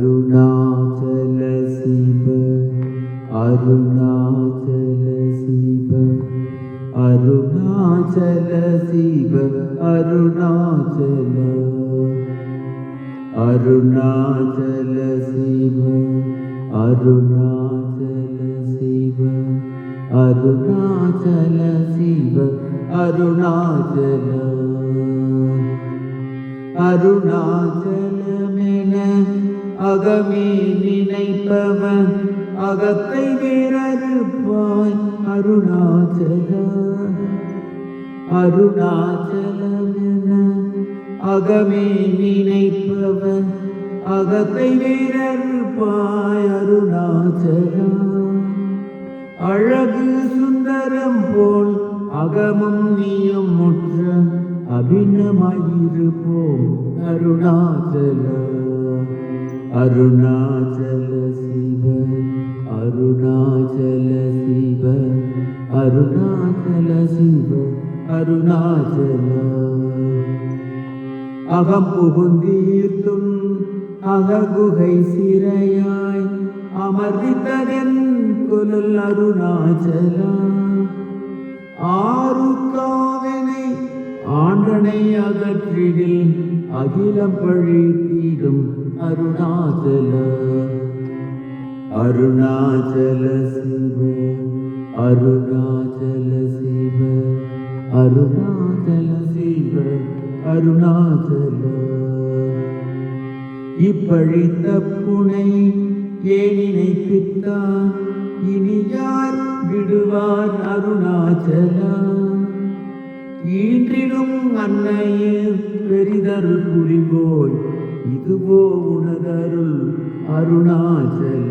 அருணாச்சல சிவ அருணாச்சல சிவ அருணாச்சல சிவ அருணாச்சல அருணாச்சல சிவ அருணாச்சல சிவ அருணாச்சல சிவ அருணாச்சல அருணாச்சலமென அகமே நினைப்பவன் அகத்தை வேறறுப்பாய் அருணாச்சல அருணாச்சலமென அகமே நினைப்பவன் அகத்தை வேறறுப்பாய் அருணாச்சல அழகு சுந்தரம் போல் அகமும் நீயும் முற்ற அபிநமாயிருப்போம் அருணாச்சல அருணாச்சல சிவ அருணாச்சல சிவ அருணாச்சல சிவ அருணாச்சல அகம் புகுந்தீர்த்தும் அககுகை சிறையாய் அமர்வித்ததென் குலல் அருணாச்சல ஆருக்காவனை ஆண்டனை அகற்றிடில் அகிலம் பழி தீரும் அருணாச்சல அருணாச்சல சிவ அருணாச்சல சிவ அருணாச்சல சிவ அருணாச்சல இப்பழித்த புனை ஏனினை பித்தான் இனி யார் விடுவார் அருணாச்சல ஈன்றிடும் அன்னையே பெரிதருள் புரிவோய் இதுவோ உனதருள் அருணாச்சல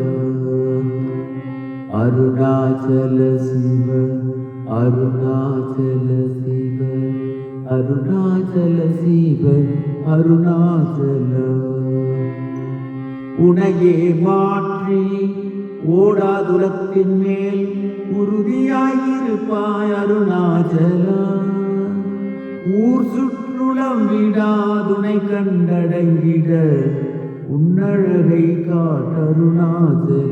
அருணாச்சல சிவ அருணாச்சல சிவ அருணாச்சல சிவ அருணாச்சல உனையே மாற்றி ஓடாதுலத்தின் மேல் உறுதியாயிருப்பாய் அருணாச்சல ஊர் சுற்றுலம் விடாதுனை கண்டடங்கிட உன்னழகை காட்டருணாச்சல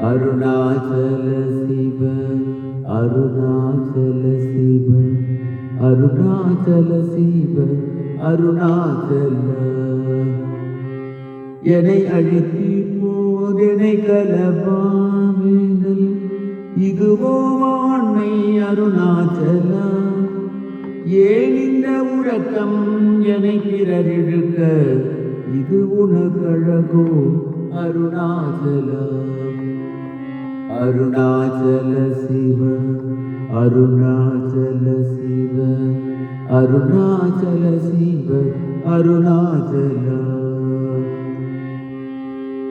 அருணாச்சல சிவ அருணாச்சல சிவ அருணாச்சல சிவ அருணாச்சல என்னை அழித்தி போதெனை கலபாவேங்கள் இதுவோ வாண்மை அருணாச்சல ஏன் இந்த உறக்கம் என்னை பிறரிழுக்க இது உனக்கழகோ அருணாச்சல அருணாச்சல சிவ அருணாச்சல சிவ அருணாச்சல சிவ அருணாச்சல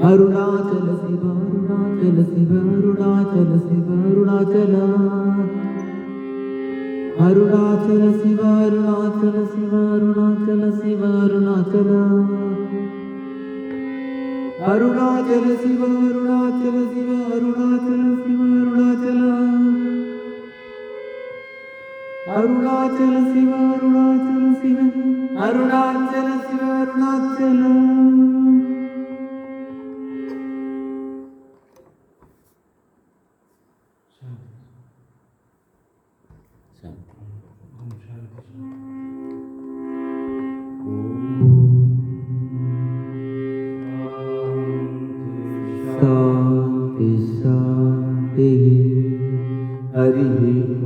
அருணாச்சல சிவ அருணாச்சல சிவ அருணாச்சல சிவ அருணாச்சல அருணாச்சல சிவ அருணாச்சல சிவ அருணாச்சல சிவ அருணாச்சல அருணாச்சல சிவ அருணாச்சல சிவ அருணாச்சல சிவ அருணாச்சல அருணாச்சல சிவ அருணாச்சல சிவ அருணாச்சல சிவ அருணாச்சல शांति शांति हरि